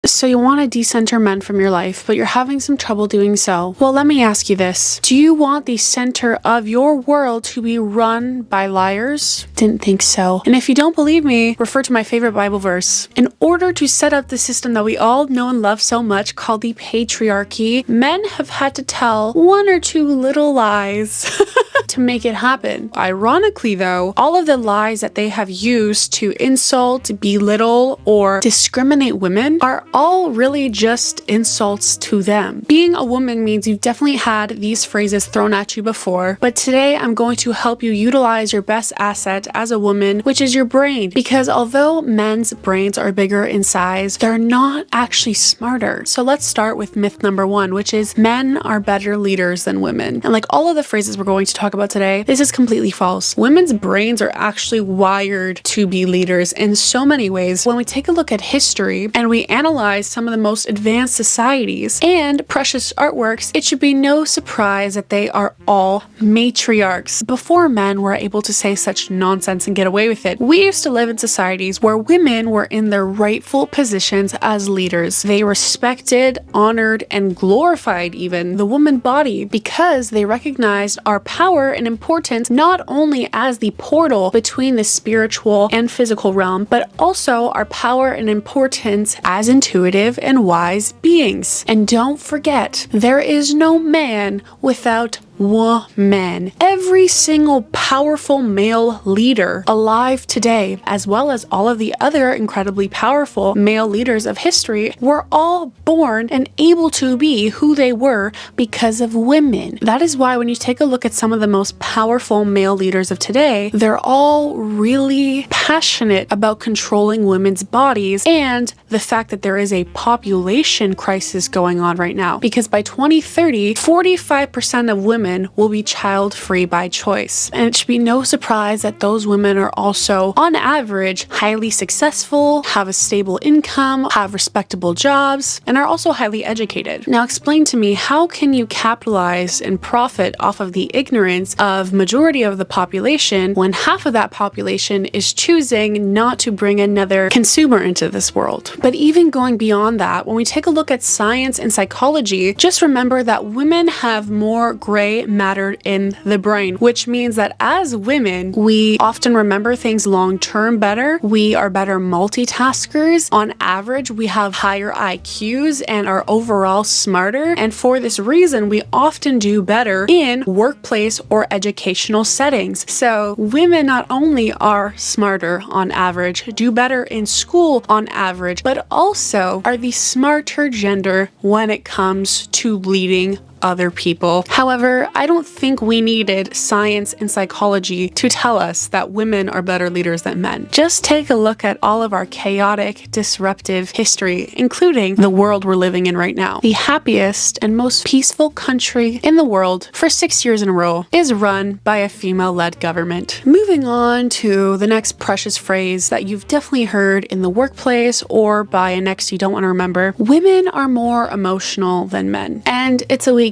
So you want to decenter men from your life, but you're having some trouble doing so. Well, let me ask you this. Do you want the center of your world to be run by liars? Didn't think so. And if you don't believe me, refer to my favorite Bible verse. In order to set up the system that we all know and love so much called the patriarchy, men have had to tell one or two little lies to make it happen. Ironically though, all of the lies that they have used to insult, belittle, or discriminate women are all really just insults to them. Being a woman means you've definitely had these phrases thrown at you before, but today I'm going to help you utilize your best asset as a woman, which is your brain. Because although men's brains are bigger in size, they're not actually smarter. So let's start with myth number one, which is men are better leaders than women. And like all of the phrases we're going to talk about today, this is completely false. Women's brains are actually wired to be leaders in so many ways. When we take a look at history and we analyze some of the most advanced societies and precious artworks, it should be no surprise that they are all matriarchs. Before men were able to say such nonsense and get away with it, we used to live in societies where women were in their rightful positions as leaders. They respected, honored, and glorified even the woman body because they recognized our power and importance not only as the portal between the spiritual and physical realm, but also our power and importance as intuitive and wise beings. And don't forget, there is no man without woman. Every single powerful male leader alive today, as well as all of the other incredibly powerful male leaders of history, were all born and able to be who they were because of women. That is why when you take a look at some of the most powerful male leaders of today, they're all really passionate about controlling women's bodies and the fact that there is a population crisis going on right now. Because by 2030, 45% of women will be child-free by choice. And it should be no surprise that those women are also, on average, highly successful, have a stable income, have respectable jobs, and are also highly educated. Now explain to me, how can you capitalize and profit off of the ignorance of majority of the population when half of that population is choosing not to bring another consumer into this world? But even going beyond that, when we take a look at science and psychology, just remember that women have more gray matter in the brain, which means that as women, we often remember things long-term better. We are better multitaskers. On average, we have higher IQs and are overall smarter. And for this reason, we often do better in workplace or educational settings. So women not only are smarter on average, do better in school on average, but also are the smarter gender when it comes to leading other people. However, I don't think we needed science and psychology to tell us that women are better leaders than men. Just take a look at all of our chaotic, disruptive history, including the world we're living in right now. The happiest and most peaceful country in the world for 6 years in a row is run by a female-led government. Moving on to the next precious phrase that you've definitely heard in the workplace or by an ex you don't want to remember. Women are more emotional than men, and it's a weakness.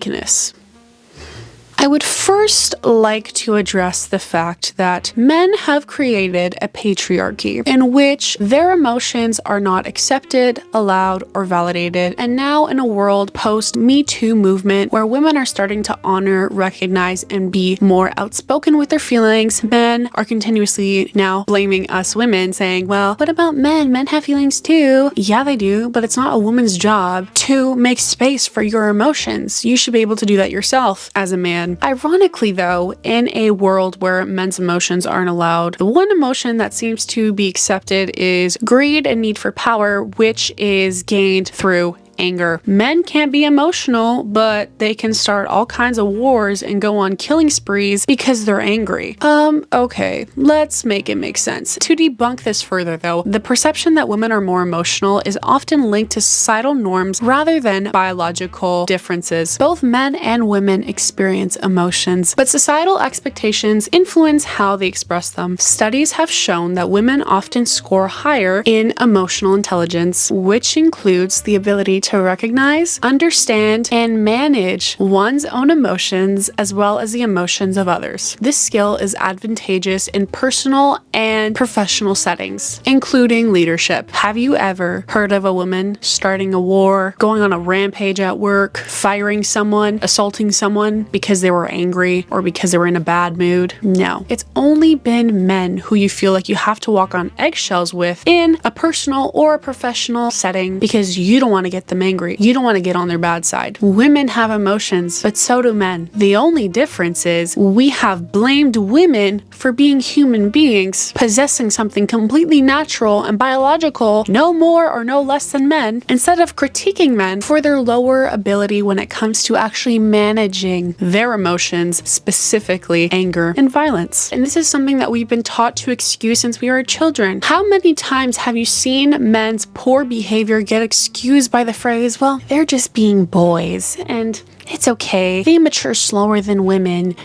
I would first like to address the fact that men have created a patriarchy in which their emotions are not accepted, allowed, or validated. And now in a world post-Me Too movement where women are starting to honor, recognize, and be more outspoken with their feelings, men are continuously now blaming us women, saying, well, what about men? Men have feelings too. Yeah, they do, but it's not a woman's job to make space for your emotions. You should be able to do that yourself as a man. Ironically though, in a world where men's emotions aren't allowed, the one emotion that seems to be accepted is greed and need for power, which is gained through anger. Men can't be emotional, but they can start all kinds of wars and go on killing sprees because they're angry. Okay, let's make it make sense. To debunk this further though, the perception that women are more emotional is often linked to societal norms rather than biological differences. Both men and women experience emotions, but societal expectations influence how they express them. Studies have shown that women often score higher in emotional intelligence, which includes the ability to recognize, understand, and manage one's own emotions as well as the emotions of others. This skill is advantageous in personal and professional settings, including leadership. Have you ever heard of a woman starting a war, going on a rampage at work, firing someone, assaulting someone because they were angry or because they were in a bad mood? No. It's only been men who you feel like you have to walk on eggshells with in a personal or a professional setting because you don't want to get them angry. You don't want to get on their bad side. Women have emotions, but so do men. The only difference is we have blamed women for being human beings, possessing something completely natural and biological, no more or no less than men, instead of critiquing men for their lower ability when it comes to actually managing their emotions, specifically anger and violence. And this is something that we've been taught to excuse since we were children. How many times have you seen men's poor behavior get excused by the phrase, well, they're just being boys, and it's okay, they mature slower than women?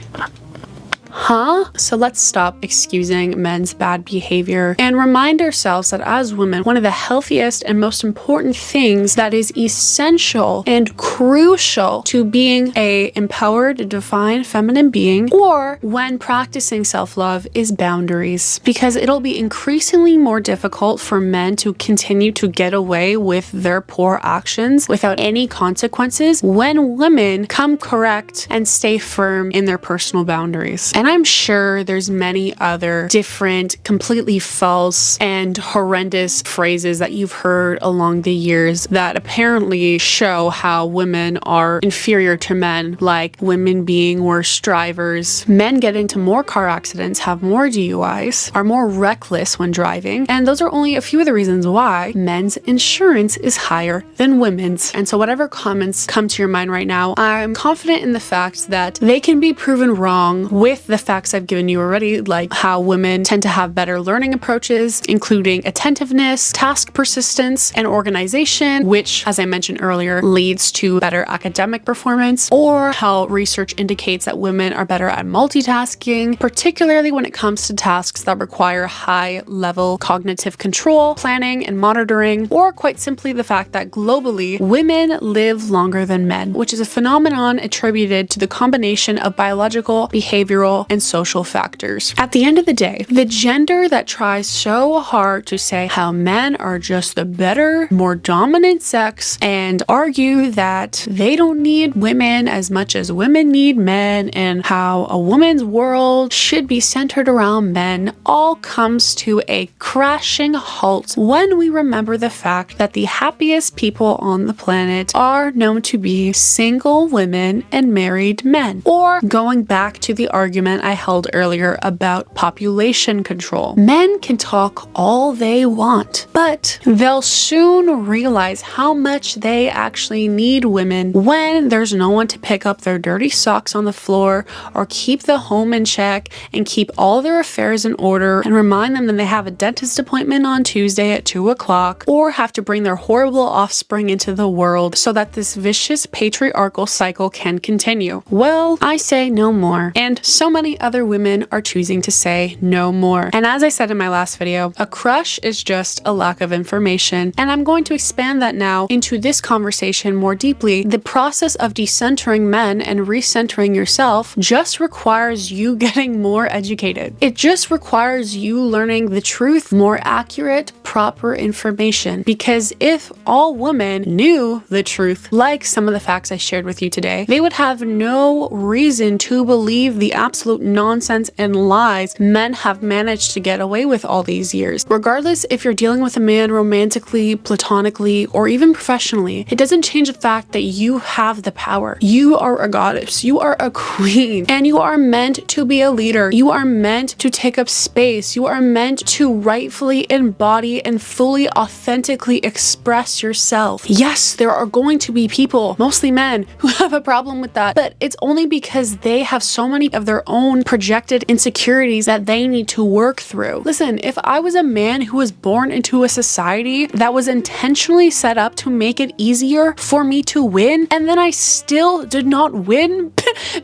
Huh? So let's stop excusing men's bad behavior and remind ourselves that as women, one of the healthiest and most important things that is essential and crucial to being a empowered, defined feminine being, or when practicing self-love, is boundaries. Because it'll be increasingly more difficult for men to continue to get away with their poor actions without any consequences when women come correct and stay firm in their personal boundaries. And I'm sure there's many other different, completely false and horrendous phrases that you've heard along the years that apparently show how women are inferior to men, like women being worse drivers, men get into more car accidents, have more DUIs, are more reckless when driving, and those are only a few of the reasons why men's insurance is higher than women's. And so whatever comments come to your mind right now, I'm confident in the fact that they can be proven wrong with the facts I've given you already, like how women tend to have better learning approaches, including attentiveness, task persistence, and organization, which, as I mentioned earlier, leads to better academic performance, or how research indicates that women are better at multitasking, particularly when it comes to tasks that require high-level cognitive control, planning, and monitoring, or quite simply the fact that globally, women live longer than men, which is a phenomenon attributed to the combination of biological, behavioral, and social factors. At the end of the day, the gender that tries so hard to say how men are just the better, more dominant sex and argue that they don't need women as much as women need men and how a woman's world should be centered around men all comes to a crashing halt when we remember the fact that the happiest people on the planet are known to be single women and married men. Or going back to the argument I held earlier about population control. Men can talk all they want, but they'll soon realize how much they actually need women when there's no one to pick up their dirty socks on the floor or keep the home in check and keep all their affairs in order and remind them that they have a dentist appointment on Tuesday at 2 o'clock or have to bring their horrible offspring into the world so that this vicious patriarchal cycle can continue. Well, I say no more. And so many other women are choosing to say no more. And as I said in my last video, a crush is just a lack of information. And I'm going to expand that now into this conversation more deeply. The process of decentering men and recentering yourself just requires you getting more educated. It just requires you learning the truth, more accurate, proper information. Because if all women knew the truth, like some of the facts I shared with you today, they would have no reason to believe the absolute nonsense and lies men have managed to get away with all these years. Regardless if you're dealing with a man romantically, platonically, or even professionally, it doesn't change the fact that you have the power. You are a goddess, you are a queen, and you are meant to be a leader. You are meant to take up space. You are meant to rightfully embody and fully, authentically express yourself. Yes, there are going to be people, mostly men, who have a problem with that, but it's only because they have so many of their own projected insecurities that they need to work through. Listen, if I was a man who was born into a society that was intentionally set up to make it easier for me to win, and then I still did not win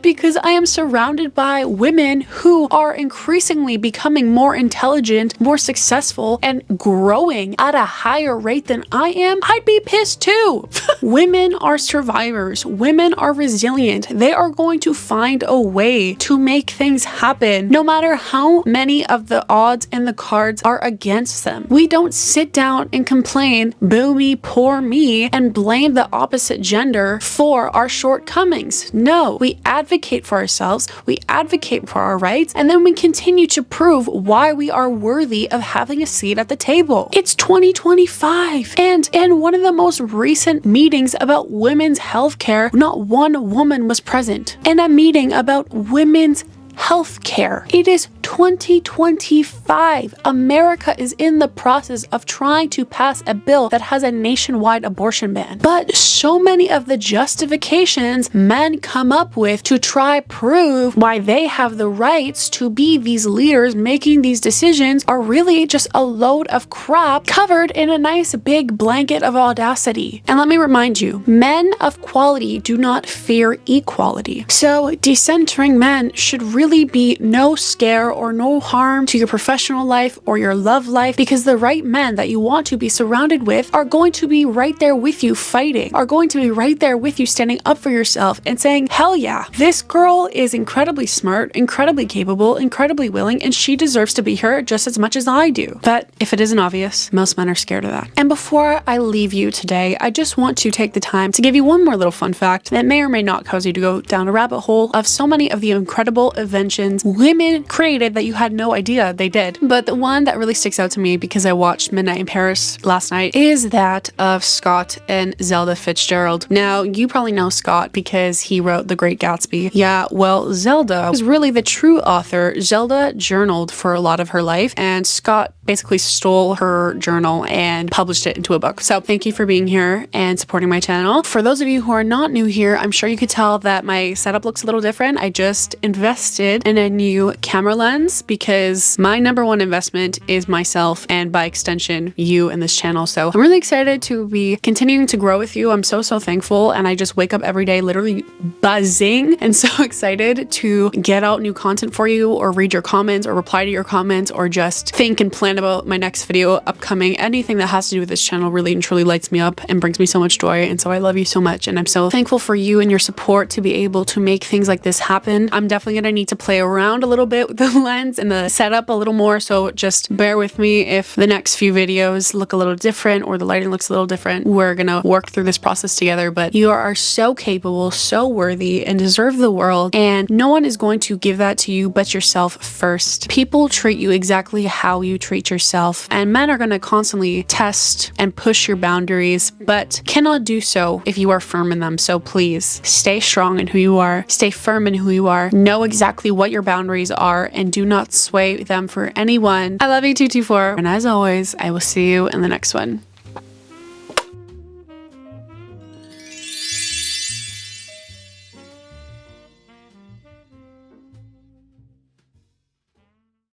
because I am surrounded by women who are increasingly becoming more intelligent, more successful, and growing at a higher rate than I am, I'd be pissed too. Women are survivors. Women are resilient. They are going to find a way to make things happen, no matter how many of the odds and the cards are against them. We don't sit down and complain, boo me, poor me, and blame the opposite gender for our shortcomings. No, we advocate for ourselves, we advocate for our rights, and then we continue to prove why we are worthy of having a seat at the table. It's 2025, and in one of the most recent meetings about women's healthcare, not one woman was present. In a meeting about women's healthcare. It is 2025. America is in the process of trying to pass a bill that has a nationwide abortion ban. But so many of the justifications men come up with to try prove why they have the rights to be these leaders making these decisions are really just a load of crap covered in a nice big blanket of audacity. And let me remind you, men of quality do not fear equality. So decentering men should really be no scare or no harm to your professional life or your love life, because the right men that you want to be surrounded with are going to be right there with you fighting, are going to be right there with you standing up for yourself and saying, hell yeah, this girl is incredibly smart, incredibly capable, incredibly willing, and she deserves to be here just as much as I do. But if it isn't obvious, most men are scared of that. And before I leave you today, I just want to take the time to give you one more little fun fact that may or may not cause you to go down a rabbit hole of so many of the incredible inventions women created that you had no idea they did. But the one that really sticks out to me, because I watched Midnight in Paris last night, is that of Scott and Zelda Fitzgerald. Now, you probably know Scott because he wrote The Great Gatsby. Yeah, well, Zelda was really the true author. Zelda journaled for a lot of her life, and Scott basically stole her journal and published it into a book. So thank you for being here and supporting my channel. For those of you who are not new here, I'm sure you could tell that my setup looks a little different. I just invested in a new camera lens because my number one investment is myself, and by extension, you and this channel. So I'm really excited to be continuing to grow with you. I'm so thankful, and I just wake up every day literally buzzing and so excited to get out new content for you, or read your comments, or reply to your comments, or just think and plan about my next video upcoming. Anything that has to do with this channel really and truly lights me up and brings me so much joy, and so I love you so much, and I'm so thankful for you and your support to be able to make things like this happen. I'm definitely gonna need to play around a little bit with the lens and the setup a little more, so just bear with me if the next few videos look a little different or the lighting looks a little different. We're gonna work through this process together, but you are so capable, so worthy, and deserve the world, and no one is going to give that to you but yourself first. People treat you exactly how you treat yourself, and men are going to constantly test and push your boundaries, but cannot do so if you are firm in them. So please stay strong in who you are, stay firm in who you are, know exactly what your boundaries are, and do not sway them for anyone. I love you 224, and as always, I will see you in the next one.